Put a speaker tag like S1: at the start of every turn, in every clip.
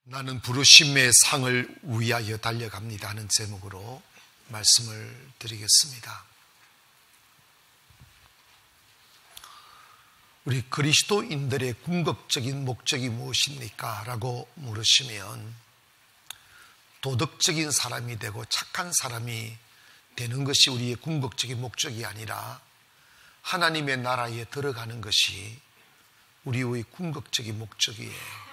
S1: 나는 부르심의 상을 위하여 달려갑니다 하는 제목으로 말씀을 드리겠습니다. 우리 그리스도인들의 궁극적인 목적이 무엇입니까? 라고 물으시면 도덕적인 사람이 되고 착한 사람이 되는 것이 우리의 궁극적인 목적이 아니라 하나님의 나라에 들어가는 것이 우리의 궁극적인 목적이에요.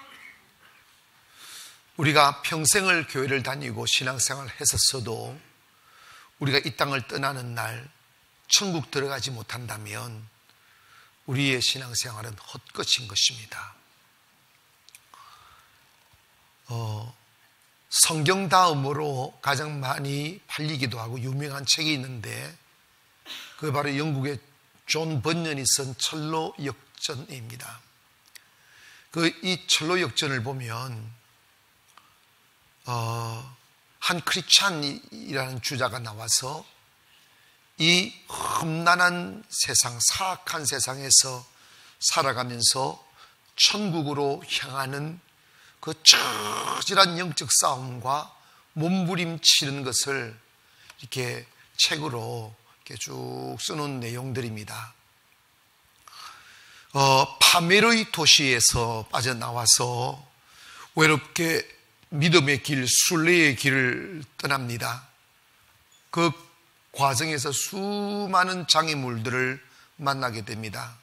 S1: 우리가 평생을 교회를 다니고 신앙생활을 했었어도 우리가 이 땅을 떠나는 날 천국 들어가지 못한다면 우리의 신앙생활은 헛것인 것입니다. 성경 다음으로 가장 많이 팔리기도 하고 유명한 책이 있는데 그게 바로 영국의 존 번연이 쓴 철로 역전입니다. 이 철로 역전을 보면 한 크리스찬이라는 주자가 나와서 이 험난한 세상, 사악한 세상에서 살아가면서 천국으로 향하는 그 처절한 영적 싸움과 몸부림치는 것을 이렇게 책으로 이렇게 쭉 써놓은 내용들입니다. 파메르의 도시에서 빠져나와서 외롭게 믿음의 길, 순례의 길을 떠납니다. 그 과정에서 수많은 장애물들을 만나게 됩니다.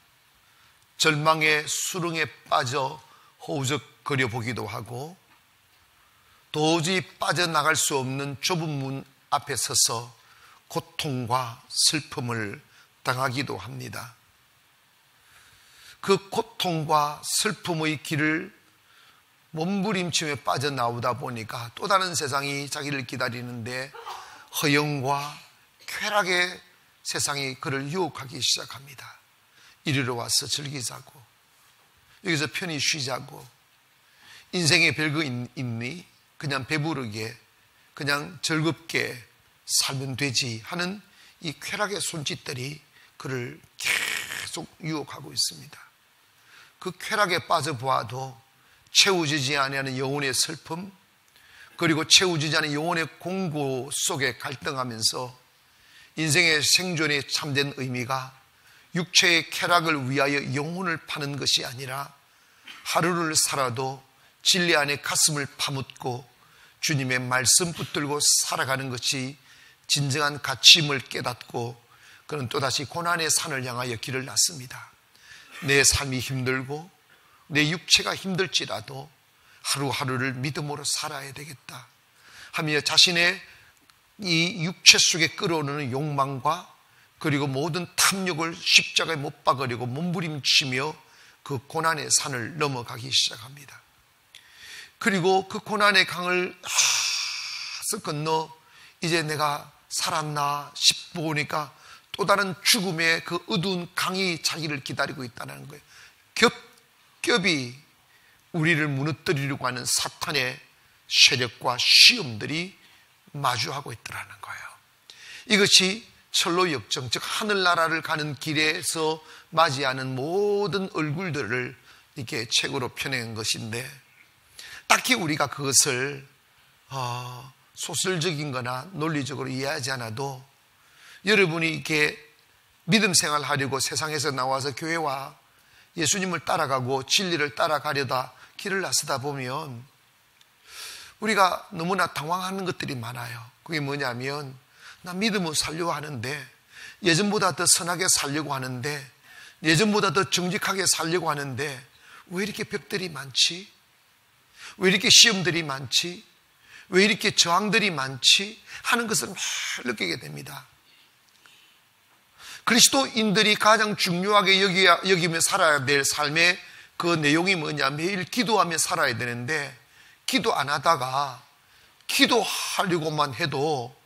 S1: 절망의 수렁에 빠져 허우적거려 보기도 하고 도저히 빠져나갈 수 없는 좁은 문 앞에 서서 고통과 슬픔을 당하기도 합니다. 그 고통과 슬픔의 길을 몸부림치며 빠져나오다 보니까 또 다른 세상이 자기를 기다리는데 허영과 쾌락의 세상이 그를 유혹하기 시작합니다. 이리로 와서 즐기자고, 여기서 편히 쉬자고, 인생에 별거 있니? 그냥 배부르게 그냥 즐겁게 살면 되지 하는 이 쾌락의 손짓들이 그를 계속 유혹하고 있습니다. 그 쾌락에 빠져보아도 채워지지 않는 영혼의 슬픔, 그리고 채워지지 않은 영혼의 공고 속에 갈등하면서 인생의 생존에 참된 의미가 육체의 쾌락을 위하여 영혼을 파는 것이 아니라 하루를 살아도 진리 안에 가슴을 파묻고 주님의 말씀 붙들고 살아가는 것이 진정한 가치임을 깨닫고 그는 또다시 고난의 산을 향하여 길을 났습니다. 내 삶이 힘들고 내 육체가 힘들지라도 하루하루를 믿음으로 살아야 되겠다 하며 자신의 이 육체 속에 끌어오는 욕망과 그리고 모든 탐욕을 십자가에 못 박으려고 몸부림치며 그 고난의 산을 넘어가기 시작합니다. 그리고 그 고난의 강을 건너 이제 내가 살았나 싶어 보니까 또 다른 죽음의 그 어두운 강이 자기를 기다리고 있다는 거예요. 겹겹이 우리를 무너뜨리려고 하는 사탄의 세력과 시험들이 마주하고 있더라는 거예요. 이것이 철로 역정, 즉 하늘나라를 가는 길에서 맞이하는 모든 얼굴들을 이렇게 책으로 펴낸 것인데 딱히 우리가 그것을 소설적인 거나 논리적으로 이해하지 않아도 여러분이 이렇게 믿음 생활하려고 세상에서 나와서 교회와 예수님을 따라가고 진리를 따라가려다 길을 나서다 보면 우리가 너무나 당황하는 것들이 많아요. 그게 뭐냐면 나 믿음을 살려고 하는데 예전보다 더 선하게 살려고 하는데 예전보다 더 정직하게 살려고 하는데 왜 이렇게 벽들이 많지? 왜 이렇게 시험들이 많지? 왜 이렇게 저항들이 많지? 하는 것을 막 느끼게 됩니다. 그리스도인들이 가장 중요하게 여기며 살아야 될 삶의 그 내용이 뭐냐? 매일 기도하며 살아야 되는데 기도 안 하다가 기도하려고만 해도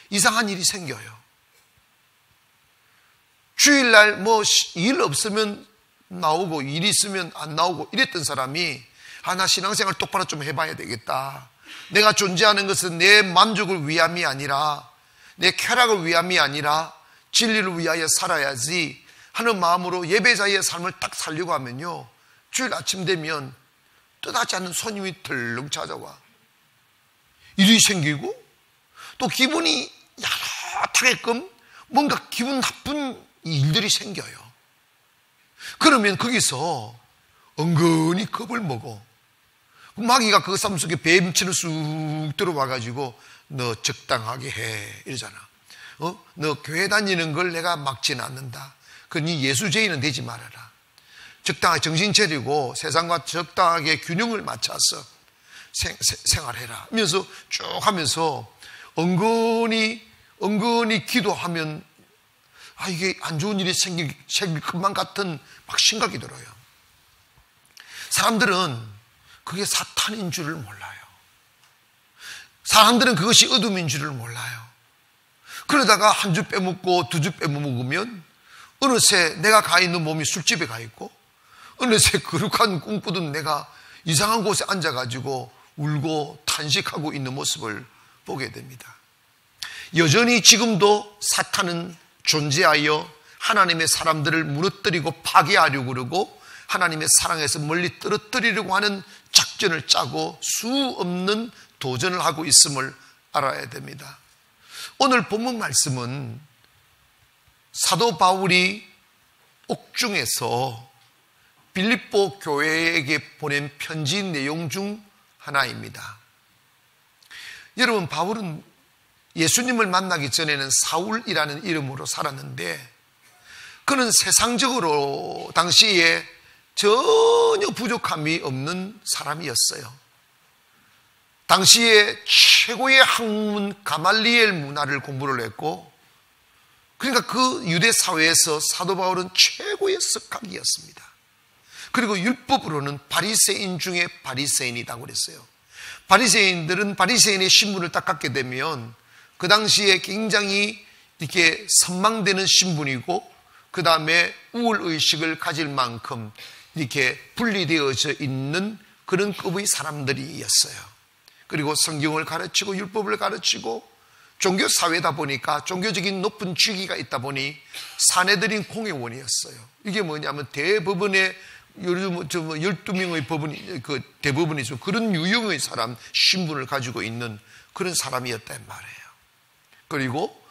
S1: 이상한 일이 생겨요. 주일날 일 없으면 나오고 일 있으면 안 나오고 이랬던 사람이 나 신앙생활 똑바로 좀 해봐야 되겠다. 내가 존재하는 것은 내 만족을 위함이 아니라 내 쾌락을 위함이 아니라 진리를 위하여 살아야지 하는 마음으로 예배자의 삶을 딱 살려고 하면요 주일 아침 되면 뜻하지 않는 손님이 덜렁 찾아와. 일이 생기고 또 기분이 야릇하게끔 뭔가 기분 나쁜 일들이 생겨요. 그러면 거기서 은근히 겁을 먹어. 마귀가 그 삶 속에 뱀처럼 쑥 들어와가지고 너 적당하게 해 이러잖아. 너 교회 다니는 걸 내가 막지는 않는다. 그러니 예수죄인은 되지 말아라. 적당하게 정신 차리고 세상과 적당하게 균형을 맞춰서 생활해라 하면서 쭉 하면서 은근히 기도하면 이게 안 좋은 일이 생길 것만 같은 막 생각이 들어요. 사람들은 그게 사탄인 줄을 몰라요. 사람들은 그것이 어둠인 줄을 몰라요. 그러다가 한 주 빼먹고 두 주 빼먹으면 어느새 내가 가 있는 몸이 술집에 가 있고 어느새 거룩한 꿈꾸던 내가 이상한 곳에 앉아가지고 울고 탄식하고 있는 모습을 보게 됩니다. 여전히 지금도 사탄은 존재하여 하나님의 사람들을 무너뜨리고 파괴하려고 그러고 하나님의 사랑에서 멀리 떨어뜨리려고 하는 작전을 짜고 수없는 도전을 하고 있음을 알아야 됩니다. 오늘 본문 말씀은 사도 바울이 옥중에서 빌립보 교회에게 보낸 편지 내용 중 하나입니다. 여러분, 바울은 예수님을 만나기 전에는 사울이라는 이름으로 살았는데 그는 세상적으로 당시에 전혀 부족함이 없는 사람이었어요. 당시에 최고의 학문 가말리엘 문화를 공부를 했고 그러니까 그 유대 사회에서 사도 바울은 최고의 석학이었습니다. 그리고 율법으로는 바리새인 중에 바리새인이라고 그랬어요. 바리새인들은 바리새인의 신분을 딱 갖게 되면 그 당시에 굉장히 이렇게 선망되는 신분이고 그 다음에 우월의식을 가질 만큼 이렇게 분리되어져 있는 그런 급의 사람들이었어요. 그리고 성경을 가르치고 율법을 가르치고 종교 사회다 보니까 종교적인 높은 직위가 있다 보니 사내들인 공회원이었어요. 이게 뭐냐면 대법원의 12명의 법원이 그 대법원이죠. 그런 유형의 사람 신분을 가지고 있는 그런 사람이었단 말이에요. 그리고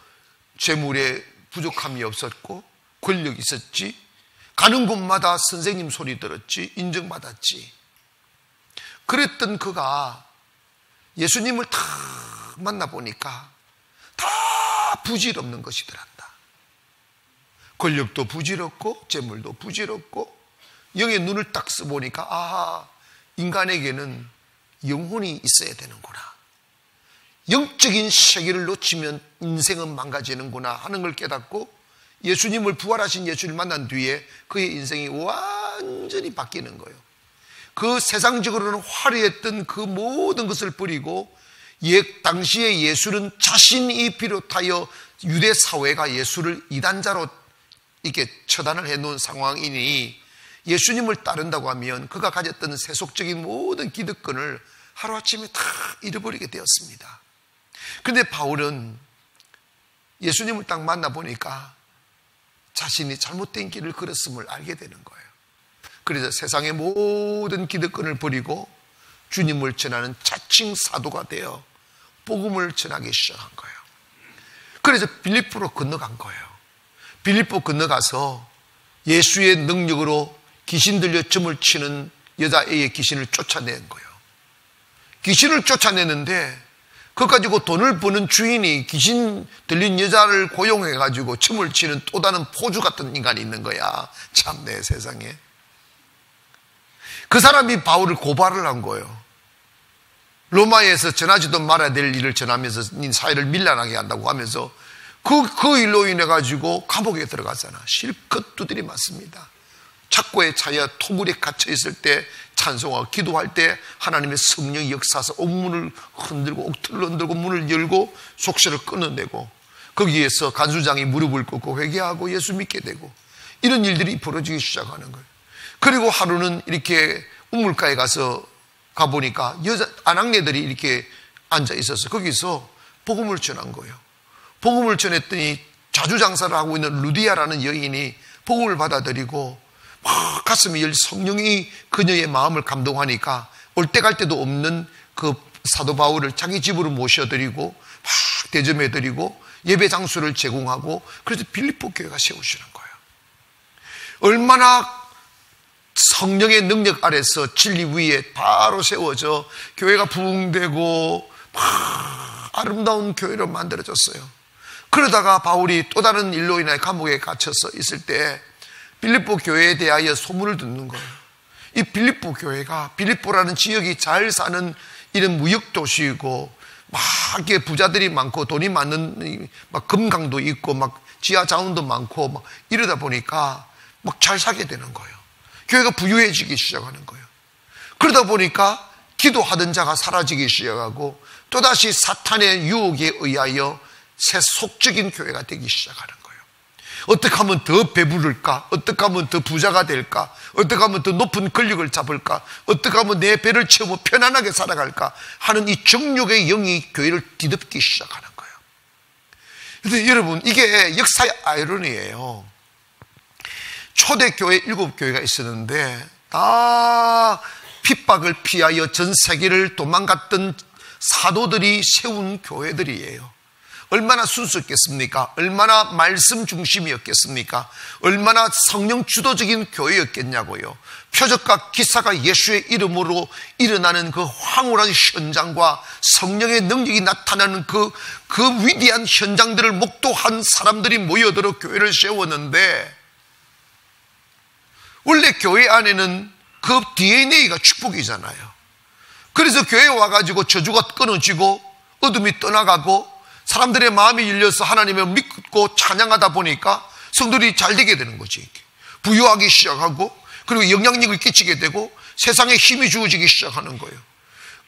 S1: 재물에 부족함이 없었고 권력이 있었지. 가는 곳마다 선생님 소리 들었지. 인정받았지. 그랬던 그가 예수님을 다 만나보니까 다 부질없는 것이더란다. 권력도 부질없고 재물도 부질없고 영의 눈을 딱 써보니까 인간에게는 영혼이 있어야 되는구나. 영적인 세계를 놓치면 인생은 망가지는구나 하는 걸 깨닫고 예수님을 부활하신 예수를 만난 뒤에 그의 인생이 완전히 바뀌는 거예요. 그 세상적으로는 화려했던 그 모든 것을 버리고 당시에 예수는 자신이 비롯하여 유대 사회가 예수를 이단자로 이렇게 처단을 해놓은 상황이니 예수님을 따른다고 하면 그가 가졌던 세속적인 모든 기득권을 하루아침에 다 잃어버리게 되었습니다. 그런데 바울은 예수님을 딱 만나보니까 자신이 잘못된 길을 걸었음을 알게 되는 거예요. 그래서 세상의 모든 기득권을 버리고 주님을 전하는 자칭 사도가 되어 복음을 전하기 시작한 거예요. 그래서 빌립보로 건너간 거예요. 빌립보 건너가서 예수의 능력으로 귀신 들려 점을 치는 여자애의 귀신을 쫓아낸 거예요. 귀신을 쫓아내는데 그거 가지고 돈을 버는 주인이 귀신 들린 여자를 고용해가지고 점을 치는 또 다른 포주 같은 인간이 있는 거야. 참내 세상에. 그 사람이 바울을 고발을 한 거예요. 로마에서 전하지도 말아야 될 일을 전하면서 네 사회를 밀란하게 한다고 하면서 그 일로 인해 가지고 감옥에 들어갔잖아. 실컷 두드리 맞습니다. 착고에 차여 토굴에 갇혀 있을 때 찬송하고 기도할 때 하나님의 성령이 역사해서 옥문을 흔들고 옥틀을 흔들고 문을 열고 속세를 끊어내고 거기에서 간수장이 무릎을 꿇고 회개하고 예수 믿게 되고 이런 일들이 벌어지기 시작하는 거예요. 그리고 하루는 이렇게 우물가에 가보니까 여자 아낙네들이 이렇게 앉아 있어서 거기서 복음을 전한 거예요. 복음을 전했더니 자주장사를 하고 있는 루디아라는 여인이 복음을 받아들이고 막 가슴이 열려 성령이 그녀의 마음을 감동하니까 올 때 갈 때도 없는 그 사도 바울을 자기 집으로 모셔드리고 막 대접해드리고 예배 장소를 제공하고, 그래서 빌립보 교회가 세우시는 거예요. 얼마나 성령의 능력 아래서 진리 위에 바로 세워져 교회가 부흥되고 막 아름다운 교회로 만들어졌어요. 그러다가 바울이 또 다른 일로 인해 감옥에 갇혀서 있을 때 빌립보 교회에 대하여 소문을 듣는 거예요. 이 빌립보 교회가, 빌립보라는 지역이 잘 사는 이런 무역 도시이고 막 이렇게 부자들이 많고 돈이 많은 막 금강도 있고 막 지하 자원도 많고 막 이러다 보니까 막 잘 살게 되는 거예요. 교회가 부유해지기 시작하는 거예요. 그러다 보니까 기도하던 자가 사라지기 시작하고 또다시 사탄의 유혹에 의하여 세속적인 교회가 되기 시작하는 거예요. 어떻게 하면 더 배부를까? 어떻게 하면 더 부자가 될까? 어떻게 하면 더 높은 권력을 잡을까? 어떻게 하면 내 배를 채우고 편안하게 살아갈까? 하는 이 정욕의 영이 교회를 뒤덮기 시작하는 거예요. 그런데 여러분, 이게 역사의 아이러니예요. 초대교회 7교회가 있었는데 다 핍박을 피하여 전 세계를 도망갔던 사도들이 세운 교회들이에요. 얼마나 순수했겠습니까? 얼마나 말씀 중심이었겠습니까? 얼마나 성령 주도적인 교회였겠냐고요. 표적과 기사가 예수의 이름으로 일어나는 그 황홀한 현장과 성령의 능력이 나타나는 그 위대한 현장들을 목도한 사람들이 모여들어 교회를 세웠는데, 원래 교회 안에는 그 DNA가 축복이잖아요. 그래서 교회에 와가지고 저주가 끊어지고 어둠이 떠나가고 사람들의 마음이 열려서 하나님을 믿고 찬양하다 보니까 성도들이 잘 되게 되는 거지. 부유하기 시작하고, 그리고 영향력을 끼치게 되고 세상에 힘이 주어지기 시작하는 거예요.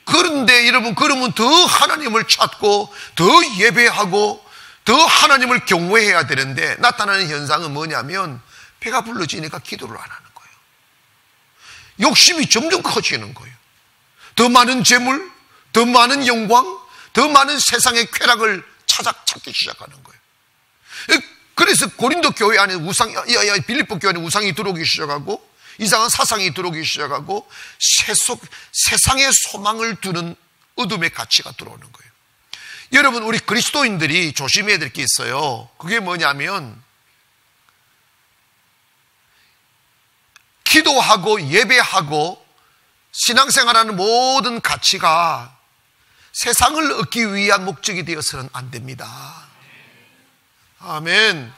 S1: 그런데 여러분, 그러면 더 하나님을 찾고 더 예배하고 더 하나님을 경외해야 되는데, 나타나는 현상은 뭐냐면 배가 불러지니까 기도를 안 하는 거예요. 욕심이 점점 커지는 거예요. 더 많은 재물, 더 많은 영광, 더 많은 세상의 쾌락을 찾기 시작하는 거예요. 그래서 고린도 교회 안에 빌립보 교회 안에 우상이 들어오기 시작하고 이상한 사상이 들어오기 시작하고 세상의 소망을 두는 어둠의 가치가 들어오는 거예요. 여러분, 우리 그리스도인들이 조심해야 될 게 있어요. 그게 뭐냐면, 기도하고 예배하고 신앙생활하는 모든 가치가 세상을 얻기 위한 목적이 되어서는 안 됩니다. 아멘.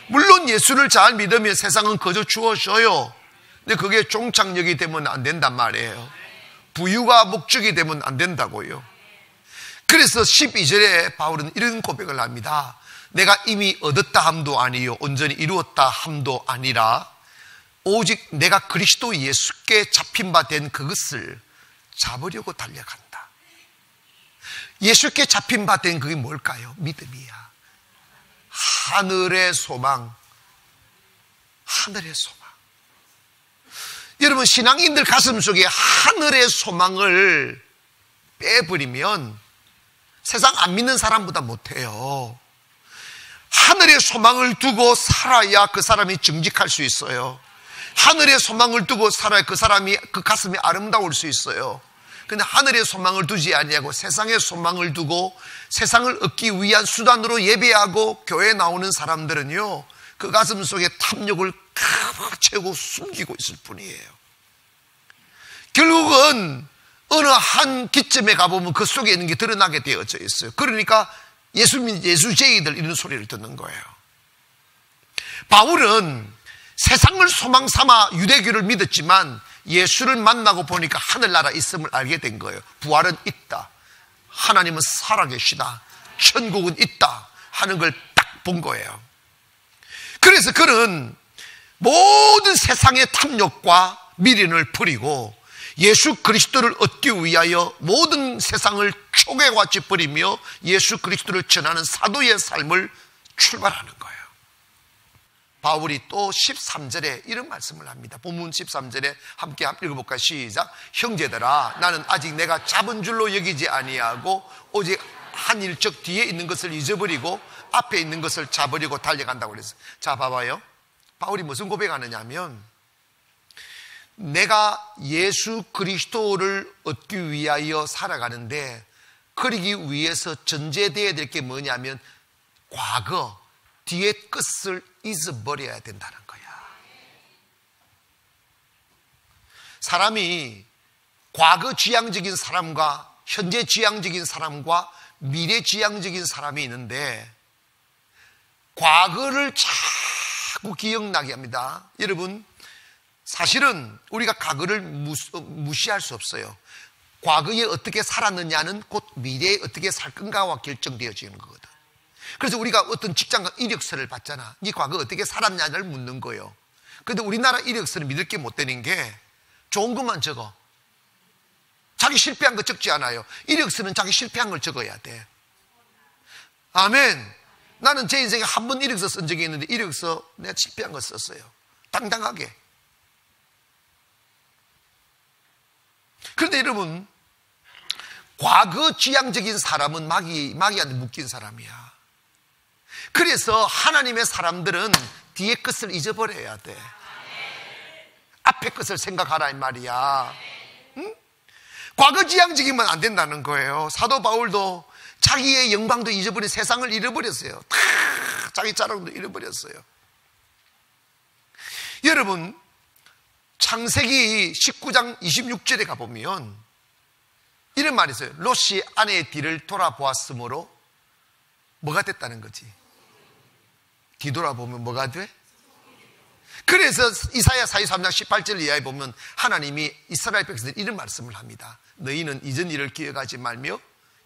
S1: 물론 예수를 잘 믿으면 세상은 거저 주어져요. 근데 그게 종착역이 되면 안 된단 말이에요. 부유가 목적이 되면 안 된다고요. 그래서 12절에 바울은 이런 고백을 합니다. 내가 이미 얻었다 함도 아니요 온전히 이루었다 함도 아니라 오직 내가 그리스도 예수께 잡힌 바 된 그것을 잡으려고 달려간다. 예수께 잡힌 바 된 그게 뭘까요? 믿음이야. 하늘의 소망. 하늘의 소망. 여러분, 신앙인들 가슴 속에 하늘의 소망을 빼버리면 세상 안 믿는 사람보다 못해요. 하늘의 소망을 두고 살아야 그 사람이 정직할 수 있어요. 하늘의 소망을 두고 살아야 그 사람이 그 가슴이 아름다울 수 있어요. 근데 하늘의 소망을 두지 아니하고 세상의 소망을 두고 세상을 얻기 위한 수단으로 예배하고 교회에 나오는 사람들은요, 그 가슴 속에 탐욕을 가득 채우고 숨기고 있을 뿐이에요. 결국은 어느 한 기점에 가보면 그 속에 있는 게 드러나게 되어져 있어요. 그러니까 예수제이들 이런 소리를 듣는 거예요. 바울은 세상을 소망 삼아 유대교를 믿었지만 예수를 만나고 보니까 하늘나라 있음을 알게 된 거예요. 부활은 있다. 하나님은 살아계시다. 천국은 있다 하는 걸 딱 본 거예요. 그래서 그는 모든 세상의 탐욕과 미련을 버리고 예수 그리스도를 얻기 위하여 모든 세상을 초계같이 버리며 예수 그리스도를 전하는 사도의 삶을 출발하는 거예요. 바울이 또 13절에 이런 말씀을 합니다. 본문 13절에 함께 읽어볼까요? 시작. 형제들아, 나는 아직 내가 잡은 줄로 여기지 아니하고 오직 한 일적 뒤에 있는 것을 잊어버리고 앞에 있는 것을 잡으려고 달려간다고 그랬어요. 자, 봐봐요. 바울이 무슨 고백하느냐 하면, 내가 예수 그리스도를 얻기 위하여 살아가는데, 그러기 위해서 전제되어야 될 게 뭐냐면 과거, 뒤의 끝을 잊어버려야 된다는 거야. 사람이 과거 지향적인 사람과 현재 지향적인 사람과 미래 지향적인 사람이 있는데, 과거를 자꾸 기억나게 합니다. 여러분, 사실은 우리가 과거를 무시할 수 없어요. 과거에 어떻게 살았느냐는 곧 미래에 어떻게 살 건가와 결정되어지는 거거든. 그래서 우리가 어떤 직장과 이력서를 받잖아. 네 과거 어떻게 살았냐를 묻는 거예요. 그런데 우리나라 이력서는 믿을 게 못 되는 게 좋은 것만 적어. 자기 실패한 거 적지 않아요. 이력서는 자기 실패한 걸 적어야 돼. 아멘. 나는 제 인생에 한 번 이력서 쓴 적이 있는데, 이력서 내가 실패한 거 썼어요. 당당하게. 그런데 여러분, 과거 지향적인 사람은 마귀한테 묶인 사람이야. 그래서 하나님의 사람들은 뒤의 것을 잊어버려야 돼. 앞의 것을 생각하라 이 말이야. 응? 과거 지향적이면 안 된다는 거예요. 사도 바울도 자기의 영광도 잊어버린, 세상을 잃어버렸어요. 다 자기 자랑도 잃어버렸어요. 여러분, 창세기 19장 26절에 가보면 이런 말이 있어요. 롯이 아내의 뒤를 돌아보았으므로 뭐가 됐다는 거지? 뒤돌아보면 뭐가 돼? 그래서 이사야 43장 18절 이하에 보면 하나님이 이스라엘 백성들 이런 말씀을 합니다. 너희는 이전 일을 기억하지 말며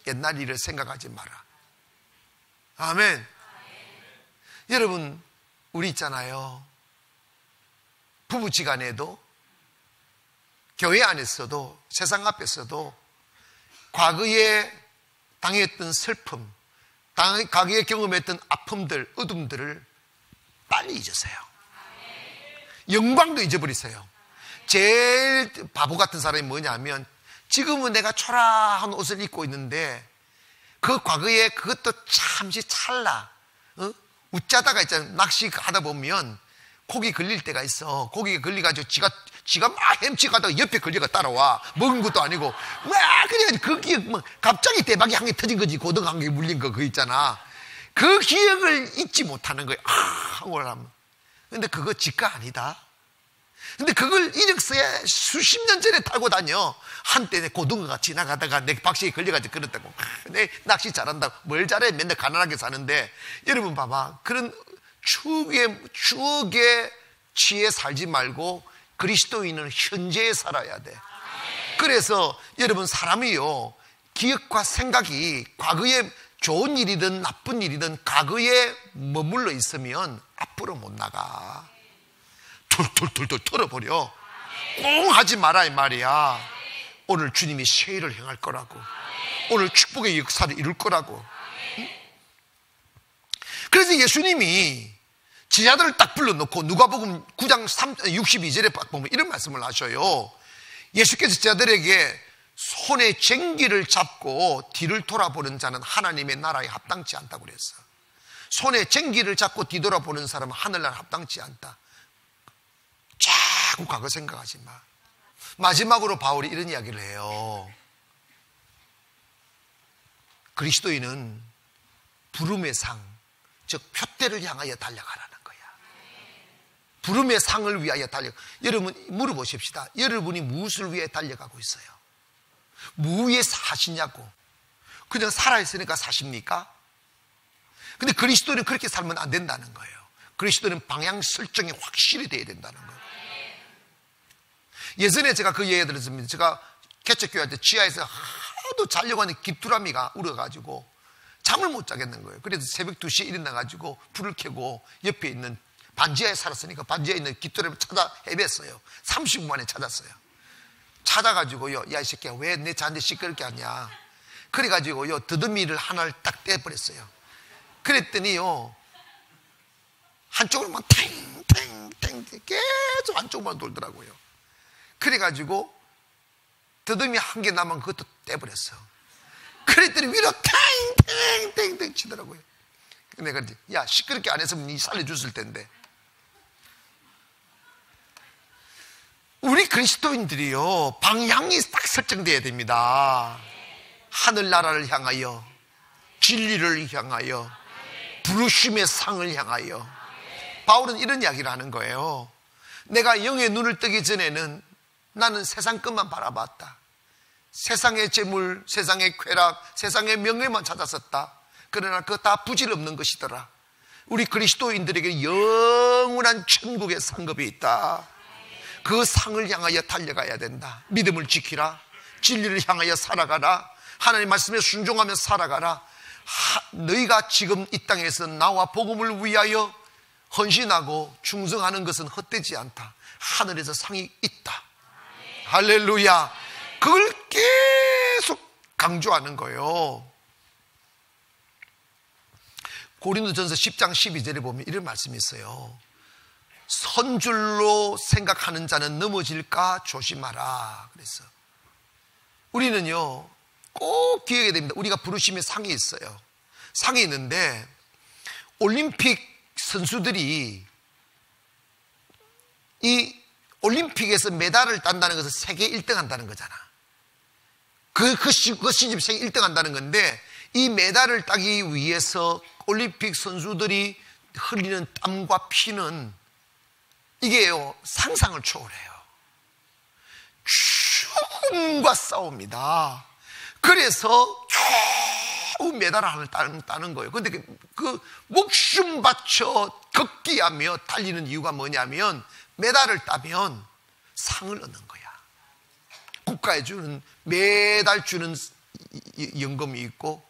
S1: 옛날 일을 생각하지 마라. 아멘. 여러분, 우리 있잖아요. 부부지간에도, 교회 안에서도, 세상 앞에서도 과거에 당했던 슬픔, 과거에 경험했던 아픔들, 어둠들을 빨리 잊으세요. 영광도 잊어버리세요. 제일 바보 같은 사람이 뭐냐면, 지금은 내가 초라한 옷을 입고 있는데 그 과거에 그것도 잠시 찰나, 웃자다가 있잖아요. 낚시 하다 보면 고기 걸릴 때가 있어. 고기가 걸려가지고 지가 막 햄치 가다가 옆에 걸려가 따라와. 먹은 것도 아니고 막 그래. 그 기억, 뭐 갑자기 대박이 한 개 터진 거지. 고등 한 개 물린 거 있잖아. 그 기억을 잊지 못하는 거예요. 하고 하면. 근데 그거 지가 아니다. 근데 그걸 이력서에 수십 년 전에 타고 다녀. 한때 내 고등어가 지나가다가 내 박씨에 걸려가지고 그랬다고. 내 낚시 잘한다고. 뭘 잘해? 맨날 가난하게 사는데. 여러분 봐봐. 그런 추억에 취해 살지 말고 그리스도인은 현재에 살아야 돼. 그래서 여러분, 사람이요, 기억과 생각이 과거에 좋은 일이든 나쁜 일이든 과거에 머물러 있으면 앞으로 못 나가. 툴툴툴툴 털어버려. 꽁 하지 마라 이 말이야. 오늘 주님이 새 일을 행할 거라고. 오늘 축복의 역사를 이룰 거라고. 그래서 예수님이 제자들을 딱 불러놓고 누가복음 9장 62절에 딱 보면 이런 말씀을 하셔요. 예수께서 제자들에게 손에 쟁기를 잡고 뒤를 돌아보는 자는 하나님의 나라에 합당치 않다고 그랬어. 손에 쟁기를 잡고 뒤돌아보는 사람은 하늘나라에 합당치 않다. 자꾸 과거 생각하지 마. 마지막으로 바울이 이런 이야기를 해요. 그리스도인은 부름의 상, 즉 표대를 향하여 달려가라는 거야. 부름의 상을 위하여 여러분 물어보십시다. 여러분이 무엇을 위해 달려가고 있어요? 무 위해 사시냐고. 그냥 살아있으니까 사십니까? 근데 그리스도는 그렇게 살면 안 된다는 거예요. 그리스도는 방향 설정이 확실히 돼야 된다는 거예요. 예전에 제가 그 얘기 들었습니다. 제가 개척교회 할 때 지하에서 하도 자려고 하는 귀뚜라미가 울어가지고 잠을 못 자겠는 거예요. 그래서 새벽 2시에 일어나가지고 불을 켜고 옆에 있는 반지하에 살았으니까 반지하에 있는 귀뚜라미를 찾아 헤맸어요. 30분 만에 찾았어요. 찾아가지고요, 야, 이 새끼야, 왜 내 잔데 시끄럽게 하냐. 그래가지고요, 더듬이를 하나를 딱 떼버렸어요. 그랬더니요, 한쪽으로만 탱탱탱 계속 한쪽만 돌더라고요. 그래가지고 더듬이 한 개 남은 그것도 떼버렸어. 그랬더니 위로 탱탱탱탱 치더라고요. 내가 이제, 야, 시끄럽게 안 했으면 니 살려줬을 텐데. 우리 그리스도인들이요, 방향이 딱 설정되어야 됩니다. 하늘나라를 향하여, 진리를 향하여, 부르심의 상을 향하여. 바울은 이런 이야기를 하는 거예요. 내가 영의 눈을 뜨기 전에는 나는 세상 것만 바라봤다. 세상의 재물, 세상의 쾌락, 세상의 명예만 찾았었다. 그러나 그거 다 부질없는 것이더라. 우리 그리스도인들에게 영원한 천국의 상급이 있다. 그 상을 향하여 달려가야 된다. 믿음을 지키라. 진리를 향하여 살아가라. 하나님 말씀에 순종하며 살아가라. 너희가 지금 이 땅에서 나와 복음을 위하여 헌신하고 충성하는 것은 헛되지 않다. 하늘에서 상이 있다. 할렐루야. 그걸 계속 강조하는 거예요. 고린도전서 10장 12절에 보면 이런 말씀이 있어요. 선줄로 생각하는 자는 넘어질까 조심하라. 그래서 우리는요, 꼭 기억해야 됩니다. 우리가 부르심의 상이 있어요. 상이 있는데 올림픽 선수들이 이 올림픽에서 메달을 딴다는 것은 세계 1등 한다는 거잖아. 그 시집 세계 1등 한다는 건데, 이 메달을 따기 위해서 올림픽 선수들이 흘리는 땀과 피는 이게요, 상상을 초월해요. 죽음과 싸웁니다. 그래서 겨우 메달 하나를 따는 거예요. 근데 그 목숨 바쳐 걷기하며 달리는 이유가 뭐냐면, 메달을 따면 상을 얻는 거야. 국가에 주는, 매달 주는 연금이 있고,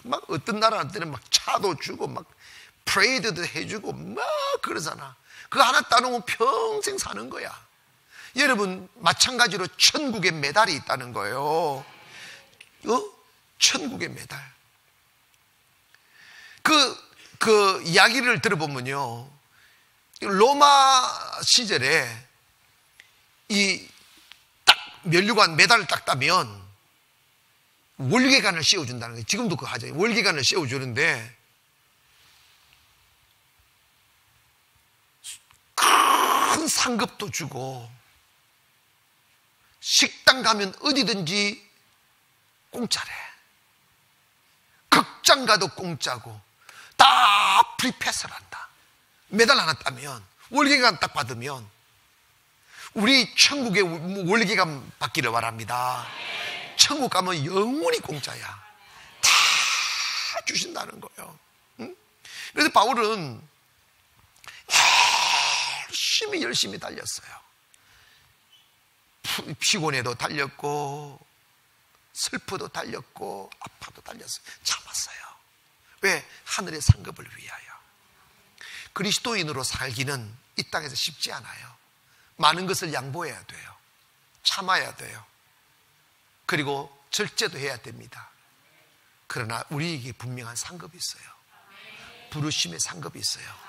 S1: 막 어떤 나라한테는 막 차도 주고, 막 프레이드도 해주고, 막 그러잖아. 그거 하나 따놓으면 평생 사는 거야. 여러분, 마찬가지로 천국의 메달이 있다는 거예요. 천국의 메달. 그 이야기를 들어보면요, 로마 시절에 이 딱 면류관 메달을 딱 따면 월계관을 씌워준다는 거예요. 지금도 그거 하죠. 월계관을 씌워주는데 큰 상급도 주고, 식당 가면 어디든지 공짜래. 극장 가도 공짜고, 다 프리패스를 한다. 메달 하나 따면, 월계관 딱 받으면, 우리 천국에 월계관 받기를 바랍니다. 천국 가면 영원히 공짜야. 다 주신다는 거예요. 응? 그래서 바울은 열심히 달렸어요. 피곤해도 달렸고, 슬퍼도 달렸고, 아파도 달렸어요. 참았어요. 왜? 하늘의 상급을 위하여. 그리스도인으로 살기는 이 땅에서 쉽지 않아요. 많은 것을 양보해야 돼요. 참아야 돼요. 그리고 절제도 해야 됩니다. 그러나 우리에게 분명한 상급이 있어요. 부르심의 상급이 있어요.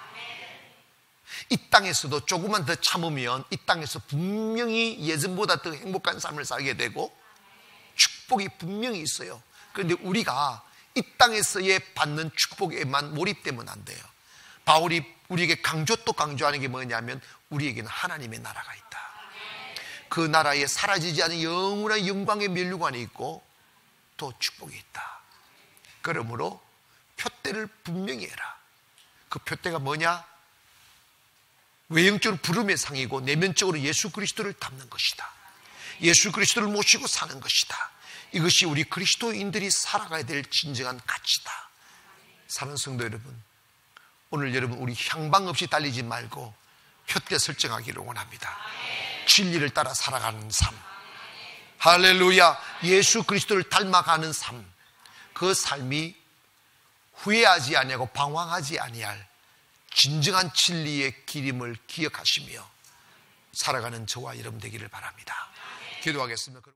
S1: 이 땅에서도 조금만 더 참으면 이 땅에서 분명히 예전보다 더 행복한 삶을 살게 되고 축복이 분명히 있어요. 그런데 우리가 이 땅에서의 받는 축복에만 몰입되면 안 돼요. 바울이 우리에게 강조하는 게 뭐냐면, 우리에게는 하나님의 나라가 있다. 그 나라에 사라지지 않은 영원한 영광의 면류관이 있고 또 축복이 있다. 그러므로 표대를 분명히 해라. 그 표대가 뭐냐? 외형적으로 부름의 상이고 내면적으로 예수 그리스도를 닮는 것이다. 예수 그리스도를 모시고 사는 것이다. 이것이 우리 그리스도인들이 살아가야 될 진정한 가치다. 사랑하는 성도 여러분, 오늘 여러분 우리 향방 없이 달리지 말고 표대 설정하기를 원합니다. 진리를 따라 살아가는 삶, 할렐루야, 예수 그리스도를 닮아가는 삶, 그 삶이 후회하지 아니하고 방황하지 아니할 진정한 진리의 기림을 기억하시며 살아가는 저와 여러분 되기를 바랍니다. 기도하겠습니다.